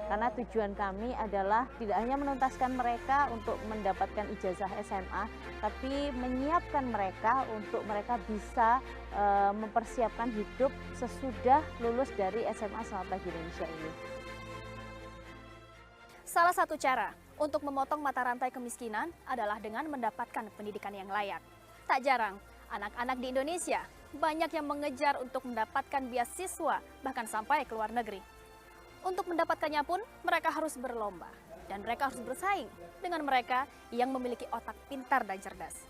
Karena tujuan kami adalah tidak hanya menuntaskan mereka untuk mendapatkan ijazah SMA, tapi menyiapkan mereka untuk mereka bisa mempersiapkan hidup sesudah lulus dari SMA Selamat Pagi Indonesia ini. Salah satu cara untuk memotong mata rantai kemiskinan adalah dengan mendapatkan pendidikan yang layak. Tak jarang, anak-anak di Indonesia banyak yang mengejar untuk mendapatkan beasiswa bahkan sampai ke luar negeri. Untuk mendapatkannya pun mereka harus berlomba dan mereka harus bersaing dengan mereka yang memiliki otak pintar dan cerdas.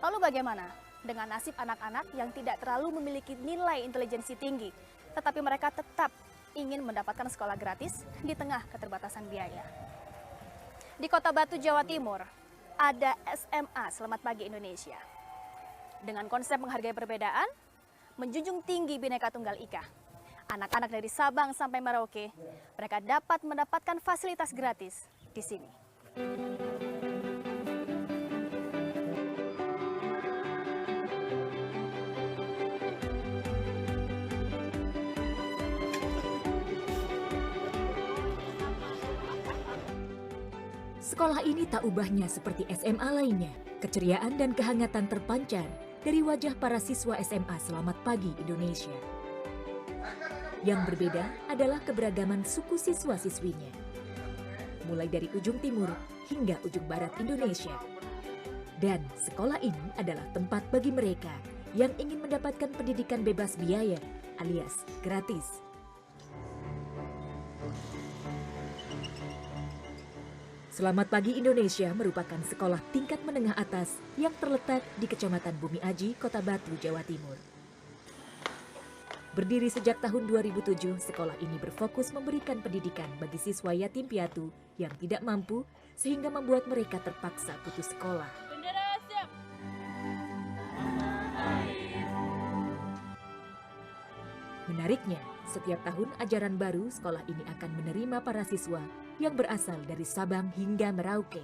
Lalu bagaimana dengan nasib anak-anak yang tidak terlalu memiliki nilai intelijensi tinggi, tetapi mereka tetap ingin mendapatkan sekolah gratis di tengah keterbatasan biaya? Di Kota Batu, Jawa Timur, ada SMA Selamat Pagi Indonesia. Dengan konsep menghargai perbedaan, menjunjung tinggi Bhinneka Tunggal Ika, anak-anak dari Sabang sampai Merauke, mereka dapat mendapatkan fasilitas gratis di sini. Sekolah ini tak ubahnya seperti SMA lainnya. Keceriaan dan kehangatan terpancar dari wajah para siswa SMA Selamat Pagi Indonesia. Yang berbeda adalah keberagaman suku siswa-siswinya. Mulai dari ujung timur hingga ujung barat Indonesia. Dan sekolah ini adalah tempat bagi mereka yang ingin mendapatkan pendidikan bebas biaya alias gratis. Selamat Pagi Indonesia merupakan sekolah tingkat menengah atas yang terletak di Kecamatan Bumi Aji, Kota Batu, Jawa Timur. Berdiri sejak tahun 2007, sekolah ini berfokus memberikan pendidikan bagi siswa yatim piatu yang tidak mampu sehingga membuat mereka terpaksa putus sekolah. Menariknya, setiap tahun ajaran baru sekolah ini akan menerima para siswa yang berasal dari Sabang hingga Merauke.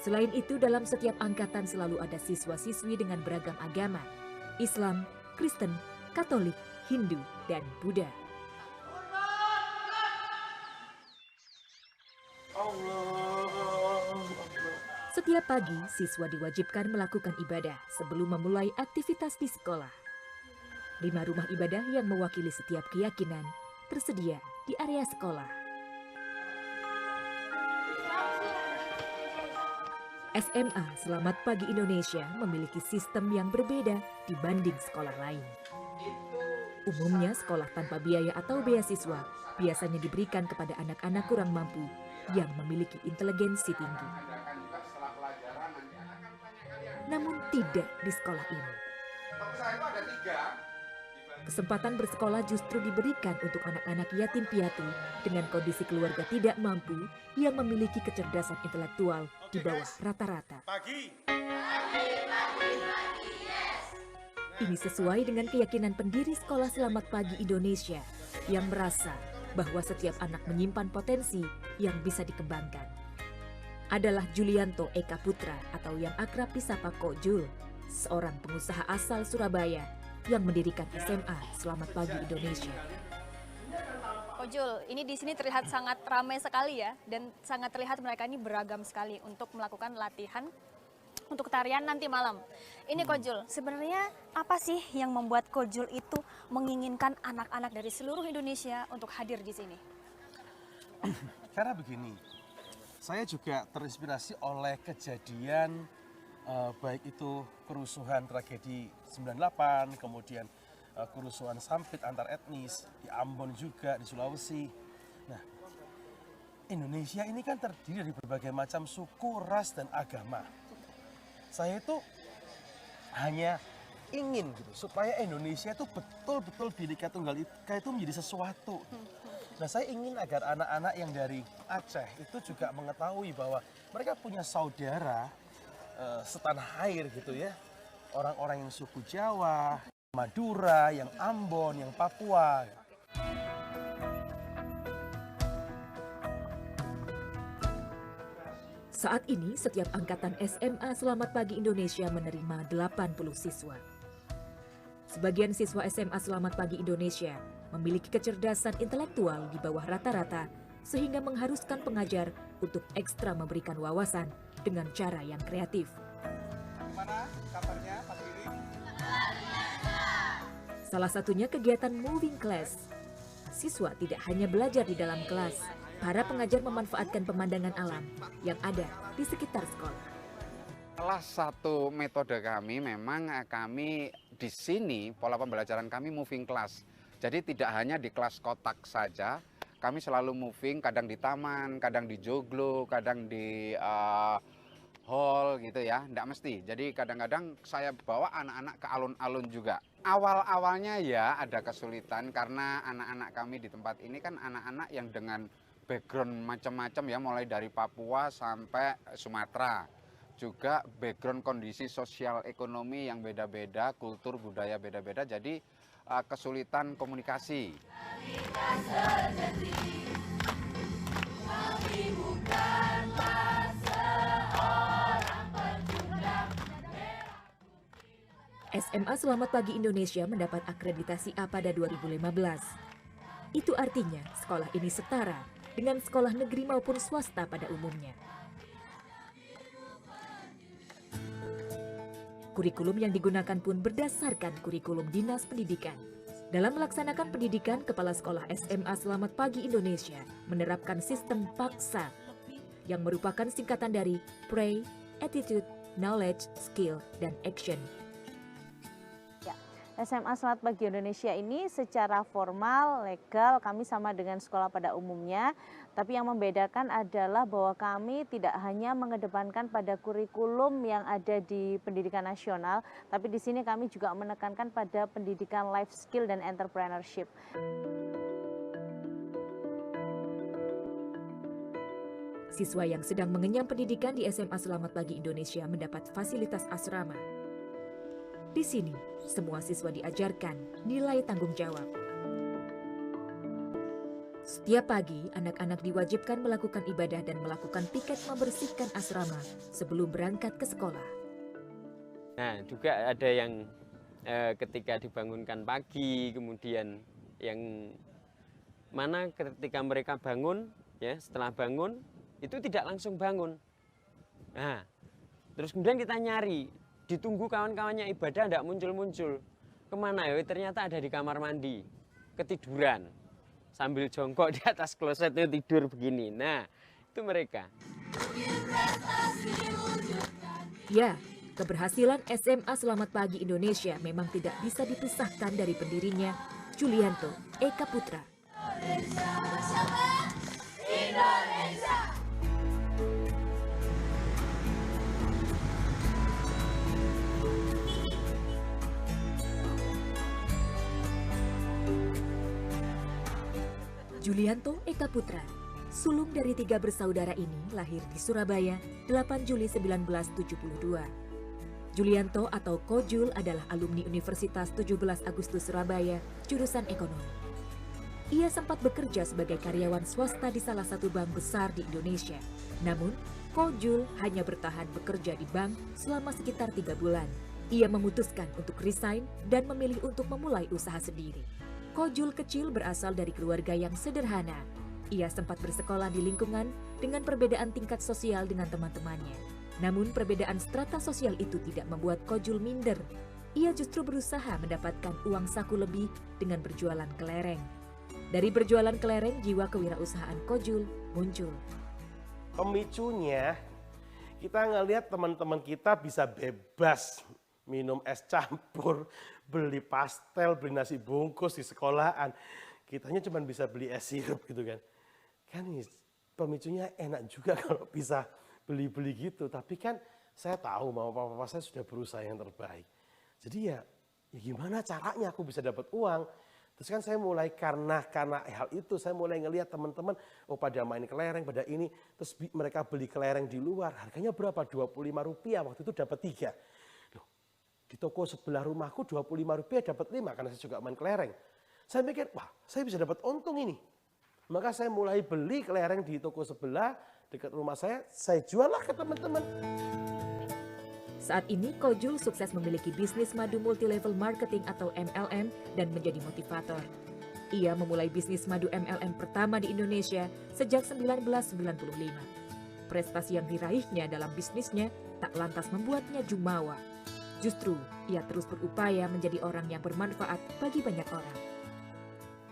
Selain itu, dalam setiap angkatan selalu ada siswa-siswi dengan beragam agama, Islam, Kristen, Katolik, Hindu, dan Buddha. Setiap pagi, siswa diwajibkan melakukan ibadah sebelum memulai aktivitas di sekolah. 5 rumah ibadah yang mewakili setiap keyakinan tersedia di area sekolah. SMA Selamat Pagi Indonesia memiliki sistem yang berbeda dibanding sekolah lain. Umumnya sekolah tanpa biaya atau beasiswa biasanya diberikan kepada anak-anak kurang mampu yang memiliki inteligensi tinggi. Namun tidak di sekolah ini. Kesempatan bersekolah justru diberikan untuk anak-anak yatim piatu dengan kondisi keluarga tidak mampu yang memiliki kecerdasan intelektual di bawah rata-rata. Ini sesuai dengan keyakinan pendiri Sekolah Selamat Pagi Indonesia yang merasa bahwa setiap anak menyimpan potensi yang bisa dikembangkan. Adalah Julianto Eka Putra atau yang akrab disapa Kok Jul, seorang pengusaha asal Surabaya yang mendirikan SMA Selamat Pagi Indonesia. Ojul, ini di sini terlihat sangat ramai sekali ya, dan sangat terlihat mereka ini beragam sekali untuk melakukan latihan untuk tarian nanti malam. Ini Kojul, sebenarnya apa sih yang membuat Kojul itu menginginkan anak-anak dari seluruh Indonesia untuk hadir di sini? Karena begini, saya juga terinspirasi oleh kejadian baik itu kerusuhan tragedi 98, kemudian kerusuhan Sampit antar etnis, di Ambon juga, di Sulawesi. Nah, Indonesia ini kan terdiri dari berbagai macam suku, ras, dan agama. Saya itu hanya ingin gitu, supaya Indonesia itu betul-betul Bhinneka Tunggal Ika itu menjadi sesuatu. Nah, saya ingin agar anak-anak yang dari Aceh itu juga mengetahui bahwa mereka punya saudara setanah air gitu ya, orang-orang yang suku Jawa, Madura, yang Ambon, yang Papua. Saat ini setiap angkatan SMA Selamat Pagi Indonesia menerima 80 siswa. Sebagian siswa SMA Selamat Pagi Indonesia memiliki kecerdasan intelektual di bawah rata-rata sehingga mengharuskan pengajar untuk ekstra memberikan wawasan dengan cara yang kreatif. Gimana kabarnya Pak Giri? Salah satunya kegiatan moving class. Siswa tidak hanya belajar di dalam kelas, para pengajar memanfaatkan pemandangan alam yang ada di sekitar sekolah. Salah satu metode kami memang kami di sini pola pembelajaran kami moving class. Jadi tidak hanya di kelas kotak saja, kami selalu moving, kadang di taman, kadang di joglo, kadang di hall gitu ya, enggak mesti. Jadi kadang-kadang saya bawa anak-anak ke alun-alun juga. Awal-awalnya ya ada kesulitan karena anak-anak kami di tempat ini kan anak-anak yang dengan background macam-macam ya, mulai dari Papua sampai Sumatera. Juga background kondisi sosial ekonomi yang beda-beda, kultur budaya beda-beda, jadi kesulitan komunikasi. SMA Selamat Pagi Indonesia mendapat akreditasi A pada 2015. Itu artinya sekolah ini setara dengan sekolah negeri maupun swasta pada umumnya. Kurikulum yang digunakan pun berdasarkan kurikulum Dinas Pendidikan. Dalam melaksanakan pendidikan, Kepala Sekolah SMA Selamat Pagi Indonesia menerapkan sistem paksa yang merupakan singkatan dari Pray, Attitude, Knowledge, Skill, dan Action. SMA Selamat Pagi Indonesia ini secara formal, legal, kami sama dengan sekolah pada umumnya. Tapi yang membedakan adalah bahwa kami tidak hanya mengedepankan pada kurikulum yang ada di pendidikan nasional, tapi di sini kami juga menekankan pada pendidikan life skill dan entrepreneurship. Siswa yang sedang mengenyam pendidikan di SMA Selamat Pagi Indonesia mendapat fasilitas asrama. Di sini, semua siswa diajarkan nilai tanggung jawab. Setiap pagi, anak-anak diwajibkan melakukan ibadah dan melakukan piket membersihkan asrama sebelum berangkat ke sekolah. Nah, juga ada yang ketika dibangunkan pagi, kemudian yang mana ketika mereka bangun, ya setelah bangun, itu tidak langsung bangun. Nah, terus kemudian kita nyari, ditunggu kawan-kawannya ibadah tidak muncul-muncul. Kemana ya? Ternyata ada di kamar mandi, ketiduran. Sambil jongkok di atas klosetnya tidur begini. Nah, itu mereka. Ya, keberhasilan SMA Selamat Pagi Indonesia memang tidak bisa dipisahkan dari pendirinya, Julianto Eka Putra. Julianto Eka Putra, sulung dari 3 bersaudara ini lahir di Surabaya 8 Juli 1972. Julianto atau Kojul adalah alumni Universitas 17 Agustus Surabaya, jurusan ekonomi. Ia sempat bekerja sebagai karyawan swasta di salah satu bank besar di Indonesia. Namun, Kojul hanya bertahan bekerja di bank selama sekitar 3 bulan. Ia memutuskan untuk resign dan memilih untuk memulai usaha sendiri. Kojul kecil berasal dari keluarga yang sederhana. Ia sempat bersekolah di lingkungan dengan perbedaan tingkat sosial dengan teman-temannya. Namun perbedaan strata sosial itu tidak membuat Kojul minder. Ia justru berusaha mendapatkan uang saku lebih dengan berjualan kelereng. Dari berjualan kelereng, jiwa kewirausahaan Kojul muncul. Pemicunya, kita ngelihat teman-teman kita bisa bebas minum es campur, beli pastel, beli nasi bungkus di sekolahan. Kitanya cuma bisa beli es sirup gitu kan. Kan pemicunya enak juga kalau bisa beli-beli gitu. Tapi kan saya tahu mama papa saya sudah berusaha yang terbaik. Jadi ya gimana caranya aku bisa dapat uang. Terus kan saya mulai karena hal itu saya mulai ngelihat teman-teman pada main kelereng, pada ini. Terus mereka beli kelereng di luar, harganya berapa? Rp25, waktu itu dapat 3. Di toko sebelah rumahku Rp25 dapat 5 karena saya juga main kelereng. Saya mikir, wah saya bisa dapat untung ini. Maka saya mulai beli kelereng di toko sebelah dekat rumah saya jual lah ke teman-teman. Saat ini Kojul sukses memiliki bisnis madu multilevel marketing atau MLM dan menjadi motivator. Ia memulai bisnis madu MLM pertama di Indonesia sejak 1995. Prestasi yang diraihnya dalam bisnisnya tak lantas membuatnya jumawa. Justru, ia terus berupaya menjadi orang yang bermanfaat bagi banyak orang.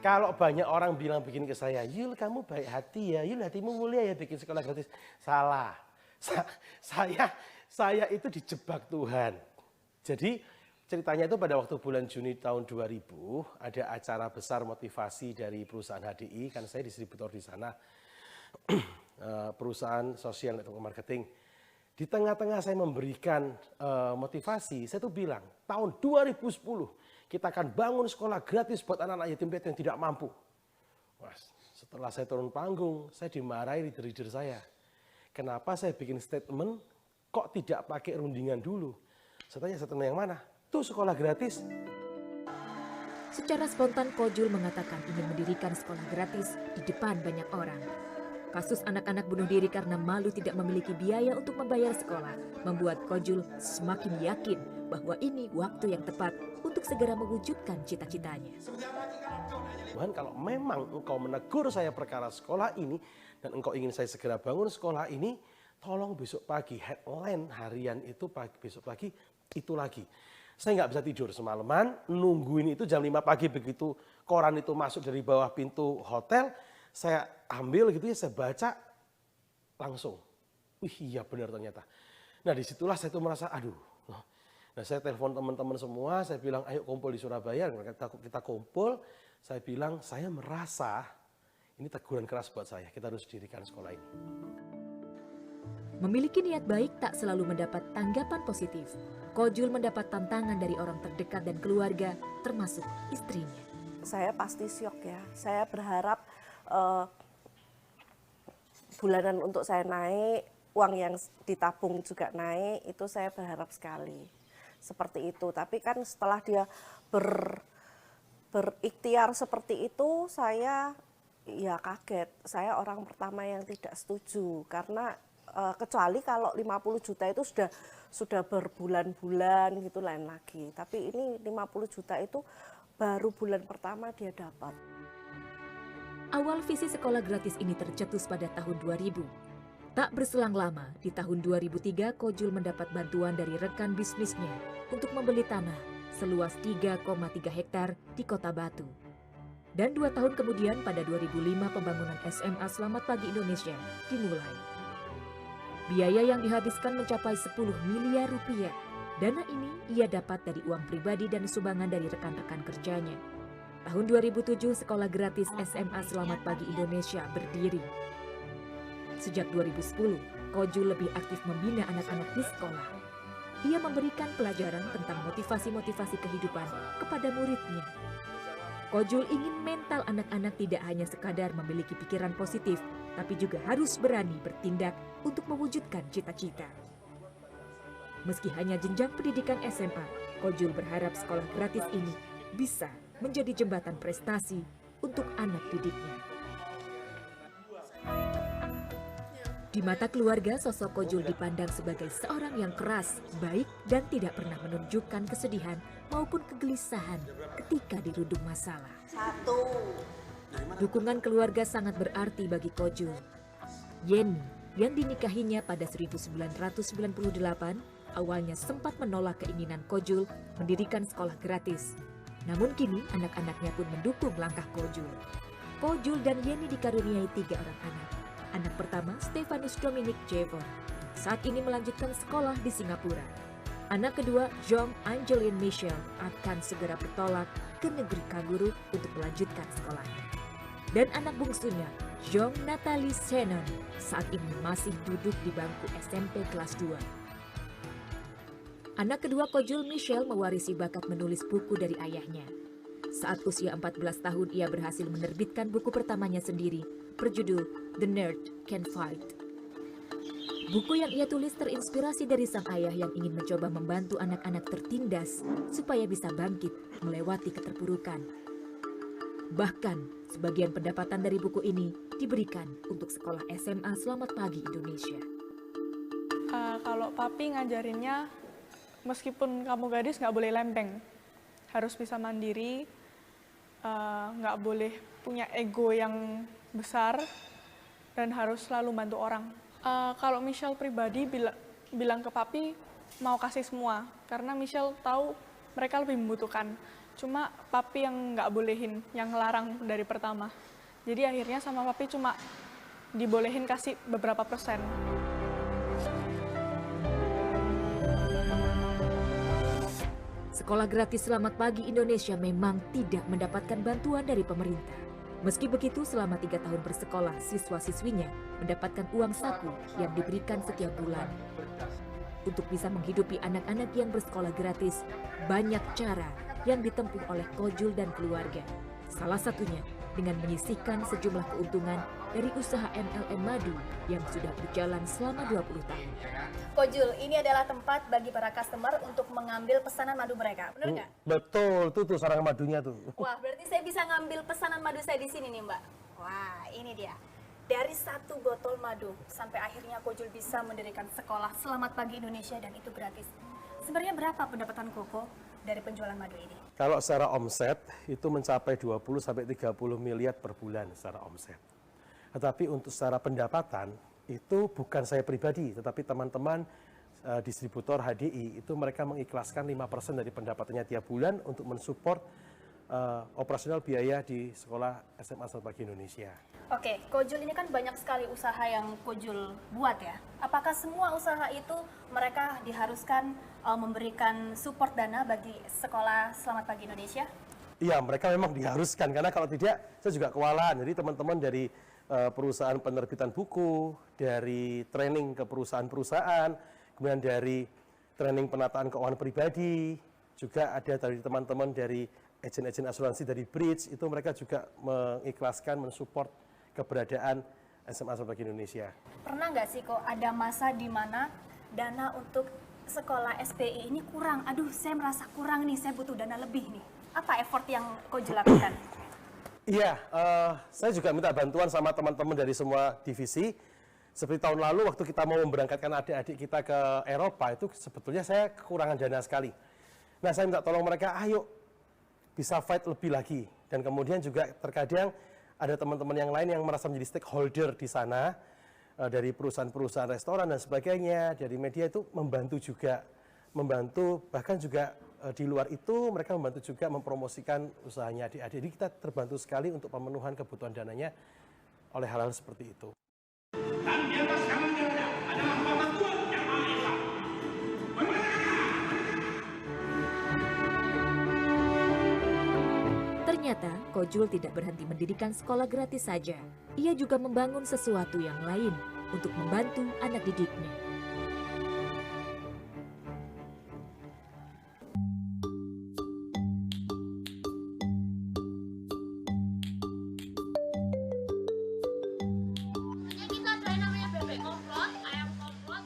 Kalau banyak orang bilang begini ke saya, Yul kamu baik hati ya, Yul hatimu mulia ya bikin sekolah gratis. Salah. Saya itu dijebak Tuhan. Jadi ceritanya itu pada waktu bulan Juni tahun 2000 ada acara besar motivasi dari perusahaan HDI, kan saya distributor di sana, perusahaan sosial network marketing. Di tengah-tengah saya memberikan motivasi, saya tuh bilang tahun 2010 kita akan bangun sekolah gratis buat anak-anak yatim piatu yang tidak mampu. Wah, setelah saya turun panggung, saya dimarahi leader-leader saya. Kenapa saya bikin statement kok tidak pakai rundingan dulu? Saya tanya statement yang mana? Tuh sekolah gratis. Secara spontan Kojul mengatakan ingin mendirikan sekolah gratis di depan banyak orang. Kasus anak-anak bunuh diri karena malu tidak memiliki biaya untuk membayar sekolah membuat Kojul semakin yakin bahwa ini waktu yang tepat untuk segera mewujudkan cita-citanya. Tuhan, kalau memang engkau menegur saya perkara sekolah ini dan engkau ingin saya segera bangun sekolah ini, tolong besok pagi headline harian itu besok pagi itu lagi. Saya nggak bisa tidur semalaman, nungguin itu jam 5 pagi begitu koran itu masuk dari bawah pintu hotel, saya ambil gitu ya, saya baca langsung. Wih iya benar ternyata. Nah disitulah saya tuh merasa aduh. Nah saya telepon teman-teman semua, saya bilang ayo kumpul di Surabaya, kita kumpul. Saya bilang saya merasa ini teguran keras buat saya, kita harus dirikan sekolah ini. Memiliki niat baik tak selalu mendapat tanggapan positif. Kojul mendapat tantangan dari orang terdekat dan keluarga, termasuk istrinya. Saya pasti syok ya, saya berharap bulanan untuk saya naik, uang yang ditabung juga naik, itu saya berharap sekali. Seperti itu, tapi kan setelah dia berikhtiar seperti itu, saya ya kaget. Saya orang pertama yang tidak setuju, karena kecuali kalau 50 juta itu sudah berbulan-bulan gitu lain lagi. Tapi ini 50 juta itu baru bulan pertama dia dapat. Awal visi sekolah gratis ini tercetus pada tahun 2000. Tak berselang lama, di tahun 2003 Kojul mendapat bantuan dari rekan bisnisnya untuk membeli tanah seluas 3,3 hektar di Kota Batu. Dan 2 tahun kemudian pada 2005 pembangunan SMA Selamat Pagi Indonesia dimulai. Biaya yang dihabiskan mencapai 10 miliar rupiah. Dana ini ia dapat dari uang pribadi dan sumbangan dari rekan-rekan kerjanya. Tahun 2007 sekolah gratis SMA Selamat Pagi Indonesia berdiri. Sejak 2010, Kojul lebih aktif membina anak-anak di sekolah. Ia memberikan pelajaran tentang motivasi-motivasi kehidupan kepada muridnya. Kojul ingin mental anak-anak tidak hanya sekadar memiliki pikiran positif, tapi juga harus berani bertindak untuk mewujudkan cita-cita. Meski hanya jenjang pendidikan SMA, Kojul berharap sekolah gratis ini bisa menjadi jembatan prestasi untuk anak didiknya. Di mata keluarga, sosok Kojul dipandang sebagai seorang yang keras, baik, dan tidak pernah menunjukkan kesedihan maupun kegelisahan ketika dirundung masalah. Dukungan keluarga sangat berarti bagi Kojul. Yeni, yang dinikahinya pada 1998, awalnya sempat menolak keinginan Kojul mendirikan sekolah gratis. Namun kini anak-anaknya pun mendukung langkah Kojul. Kojul dan Yeni dikaruniai 3 orang anak. Anak pertama, Stefanus Dominic Jevon, saat ini melanjutkan sekolah di Singapura. Anak kedua, Jong Angeline Michelle, akan segera bertolak ke negeri Kaguru untuk melanjutkan sekolahnya. Dan anak bungsunya, Jong Natalie Senon, saat ini masih duduk di bangku SMP kelas 2. Anak kedua Kojul, Michelle, mewarisi bakat menulis buku dari ayahnya. Saat usia 14 tahun, ia berhasil menerbitkan buku pertamanya sendiri, berjudul The Nerd Can Fight. Buku yang ia tulis terinspirasi dari sang ayah yang ingin mencoba membantu anak-anak tertindas supaya bisa bangkit melewati keterpurukan. Bahkan, sebagian pendapatan dari buku ini diberikan untuk sekolah SMA Selamat Pagi Indonesia. Kalau papi ngajarinnya, meskipun kamu gadis nggak boleh lempeng, harus bisa mandiri, nggak boleh punya ego yang besar dan harus selalu bantu orang. Kalau Michelle pribadi bilang ke papi mau kasih semua, karena Michelle tahu mereka lebih membutuhkan. Cuma papi yang nggak bolehin, yang ngelarang dari pertama. Jadi akhirnya sama papi cuma dibolehin kasih beberapa persen. Sekolah gratis Selamat Pagi Indonesia memang tidak mendapatkan bantuan dari pemerintah. Meski begitu, selama 3 tahun bersekolah, siswa-siswinya mendapatkan uang saku yang diberikan setiap bulan. Untuk bisa menghidupi anak-anak yang bersekolah gratis, banyak cara yang ditempuh oleh Kojul dan keluarga. Salah satunya dengan menyisihkan sejumlah keuntungan dari usaha MLM Madu yang sudah berjalan selama 20 tahun. Kojul, ini adalah tempat bagi para customer untuk mengambil pesanan madu mereka, benar nggak? Betul, tuh sarang madunya tuh. Wah, berarti saya bisa ngambil pesanan madu saya di sini nih, Mbak. Wah, ini dia. Dari 1 botol madu sampai akhirnya Kojul bisa mendirikan sekolah Selamat Pagi Indonesia dan itu gratis. Sebenarnya berapa pendapatan Koko dari penjualan madu ini? Kalau secara omset itu mencapai 20 sampai 30 miliar per bulan secara omset. Tetapi untuk secara pendapatan itu bukan saya pribadi, tetapi teman-teman distributor HDI itu mereka mengikhlaskan 5% dari pendapatannya tiap bulan untuk mensupport operasional biaya di sekolah SMA Selamat Pagi Indonesia. Oke, Kojul ini kan banyak sekali usaha yang Kojul buat ya. Apakah semua usaha itu mereka diharuskan memberikan support dana bagi sekolah Selamat Pagi Indonesia? Iya, mereka memang diharuskan karena kalau tidak saya juga kewalahan. Jadi teman-teman dari perusahaan penerbitan buku, dari training ke perusahaan-perusahaan, kemudian dari training penataan keuangan pribadi, juga ada dari teman-teman dari agen-agen asuransi dari Bridge, itu mereka juga mengikhlaskan, mensupport keberadaan SMA Selamat Pagi Indonesia. Pernah nggak sih kok ada masa di mana dana untuk sekolah SPI ini kurang? Aduh, saya merasa kurang nih, saya butuh dana lebih nih. Apa effort yang Kojul lakukan? Iya, saya juga minta bantuan sama teman-teman dari semua divisi. Seperti tahun lalu waktu kita mau memberangkatkan adik-adik kita ke Eropa, itu sebetulnya saya kekurangan dana sekali. Nah, saya minta tolong mereka, ayo bisa fight lebih lagi. Dan kemudian juga terkadang ada teman-teman yang lain yang merasa menjadi stakeholder di sana, dari perusahaan-perusahaan restoran dan sebagainya, dari media itu membantu juga. Membantu, bahkan juga di luar itu mereka membantu juga mempromosikan usahanya adik-adik. Jadi kita terbantu sekali untuk pemenuhan kebutuhan dananya oleh hal-hal seperti itu. Dan di atas kamarnya adalah Bapak Tuhan yang Maha Esa. Ternyata Kojul tidak berhenti mendirikan sekolah gratis saja. Ia juga membangun sesuatu yang lain untuk membantu anak didiknya.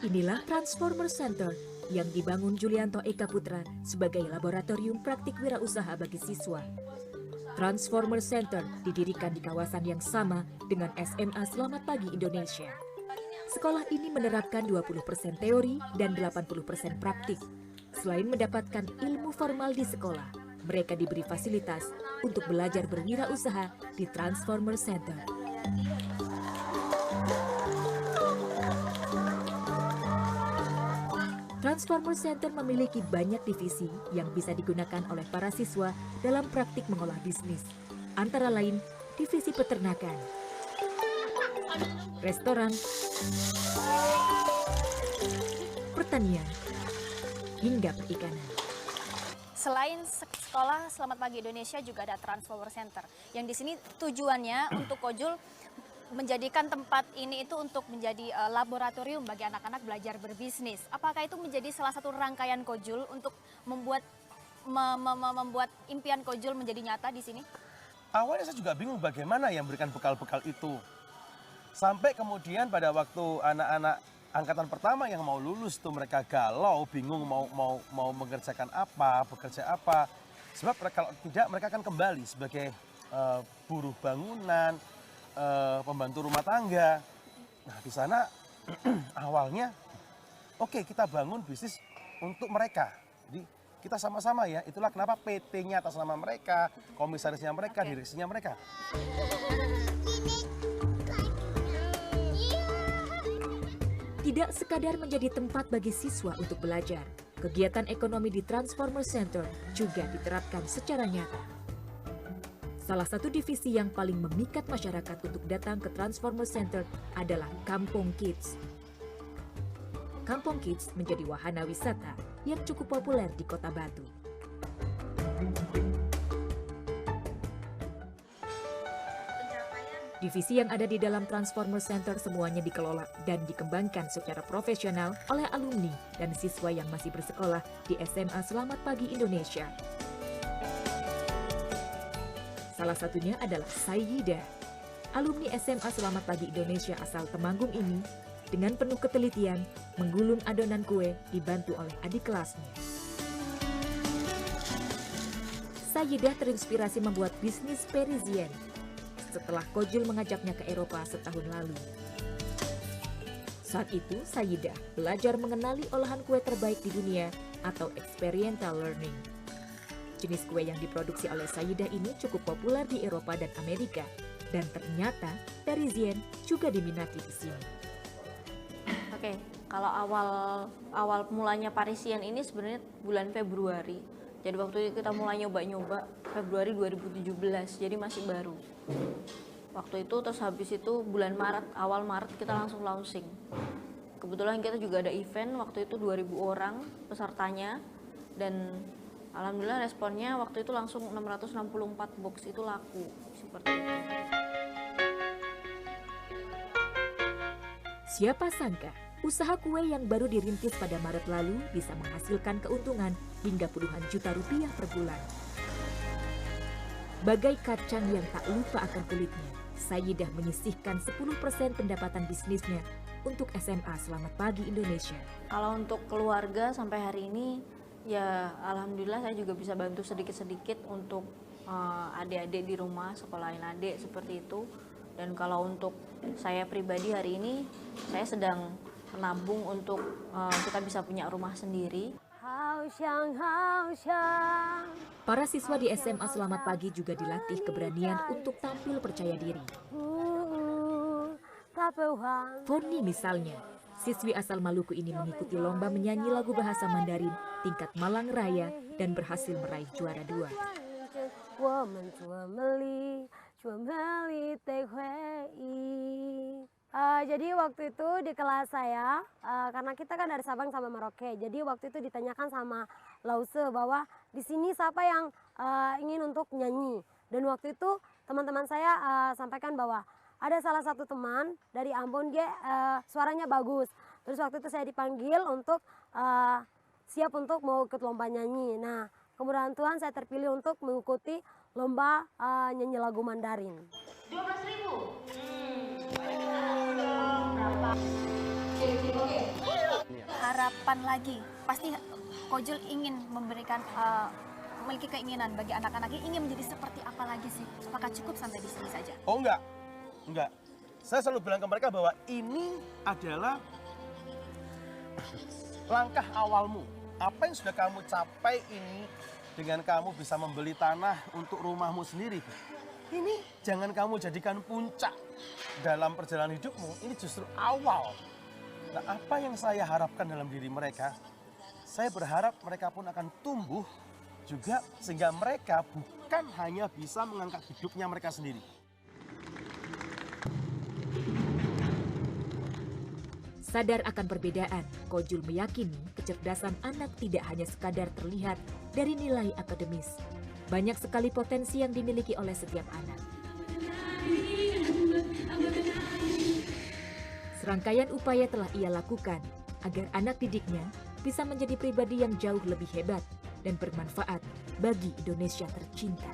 Inilah Transformer Center yang dibangun Julianto Eka Putra sebagai laboratorium praktik wirausaha bagi siswa. Transformer Center didirikan di kawasan yang sama dengan SMA Selamat Pagi Indonesia. Sekolah ini menerapkan 20% teori dan 80% praktik. Selain mendapatkan ilmu formal di sekolah, mereka diberi fasilitas untuk belajar berwirausaha di Transformer Center. Transformer Center memiliki banyak divisi yang bisa digunakan oleh para siswa dalam praktik mengolah bisnis. Antara lain, divisi peternakan, restoran, pertanian, hingga perikanan. Selain sekolah Selamat Pagi Indonesia juga ada Transformer Center. Yang di sini tujuannya untuk Kojul menjadikan tempat ini itu untuk menjadi laboratorium bagi anak-anak belajar berbisnis. Apakah itu menjadi salah satu rangkaian Kojul untuk membuat impian Kojul menjadi nyata di sini? Awalnya saya juga bingung bagaimana yang memberikan bekal-bekal itu. Sampai kemudian pada waktu anak-anak angkatan pertama yang mau lulus tuh mereka galau, bingung mau mengerjakan apa, bekerja apa. Sebab kalau tidak mereka akan kembali sebagai buruh bangunan, pembantu rumah tangga. Nah di sana awalnya oke, kita bangun bisnis untuk mereka. Jadi kita sama-sama ya. Itulah kenapa PT-nya atas nama mereka, komisarisnya mereka, direksinya mereka. Tidak sekadar menjadi tempat bagi siswa untuk belajar, kegiatan ekonomi di Transformer Center juga diterapkan secara nyata. Salah satu divisi yang paling memikat masyarakat untuk datang ke Transformer Center adalah Kampung Kids. Kampung Kids menjadi wahana wisata yang cukup populer di Kota Batu. Divisi yang ada di dalam Transformer Center semuanya dikelola dan dikembangkan secara profesional oleh alumni dan siswa yang masih bersekolah di SMA Selamat Pagi Indonesia. Salah satunya adalah Sayyidah. Alumni SMA Selamat Pagi Indonesia asal Temanggung ini dengan penuh ketelitian menggulung adonan kue dibantu oleh adik kelasnya. Sayyidah terinspirasi membuat bisnis Parisien setelah Kojul mengajaknya ke Eropa setahun lalu. Saat itu, Sayyidah belajar mengenali olahan kue terbaik di dunia atau experiential learning. Jenis kue yang diproduksi oleh Sayyidah ini cukup populer di Eropa dan Amerika, dan ternyata Parisien juga diminati di sini. Oke, kalau awal mulanya Parisien ini sebenarnya bulan Februari. Jadi waktu itu kita mulai nyoba-nyoba Februari 2017, jadi masih baru. Waktu itu terus habis itu bulan Maret, awal Maret kita langsung launching. Kebetulan kita juga ada event, waktu itu 2000 orang pesertanya. Dan alhamdulillah responnya waktu itu langsung 664 box itu laku, seperti itu. Siapa sangka, usaha kue yang baru dirintis pada Maret lalu bisa menghasilkan keuntungan hingga puluhan juta rupiah per bulan. Bagai kacang yang tak lupa akan kulitnya, Sayyidah menyisihkan 10% pendapatan bisnisnya untuk SMA Selamat Pagi Indonesia. Kalau untuk keluarga sampai hari ini, ya alhamdulillah saya juga bisa bantu sedikit-sedikit untuk adik-adik di rumah, sekolahin adik seperti itu. Dan kalau untuk saya pribadi hari ini, saya sedang menabung untuk kita bisa punya rumah sendiri. Para siswa di SMA Selamat Pagi juga dilatih keberanian untuk tampil percaya diri. Foni misalnya, siswi asal Maluku ini mengikuti lomba menyanyi lagu bahasa Mandarin tingkat Malang Raya dan berhasil meraih juara 2. Jadi waktu itu di kelas saya, karena kita kan dari Sabang sama Merauke, jadi waktu itu ditanyakan sama Lause bahwa di sini siapa yang ingin untuk nyanyi. Dan waktu itu teman-teman saya sampaikan bahwa ada salah satu teman dari Ambon, dia suaranya bagus. Terus waktu itu saya dipanggil untuk siap untuk mau ikut lomba nyanyi. Nah, kemudian Tuhan saya terpilih untuk mengikuti lomba nyanyi lagu Mandarin. 12.000. Harapan lagi, pasti Kojul ingin memberikan memiliki keinginan bagi anak-anak ini ingin menjadi seperti apa lagi sih? Apakah cukup sampai di sini saja? Oh enggak. Saya selalu bilang ke mereka bahwa ini adalah langkah awalmu. Apa yang sudah kamu capai ini dengan kamu bisa membeli tanah untuk rumahmu sendiri. Ini jangan kamu jadikan puncak dalam perjalanan hidupmu, ini justru awal. Nah, apa yang saya harapkan dalam diri mereka, saya berharap mereka pun akan tumbuh juga sehingga mereka bukan hanya bisa mengangkat hidupnya mereka sendiri. Sadar akan perbedaan, Kojul meyakini kecerdasan anak tidak hanya sekadar terlihat dari nilai akademis. Banyak sekali potensi yang dimiliki oleh setiap anak. Serangkaian upaya telah ia lakukan agar anak didiknya bisa menjadi pribadi yang jauh lebih hebat dan bermanfaat bagi Indonesia tercinta.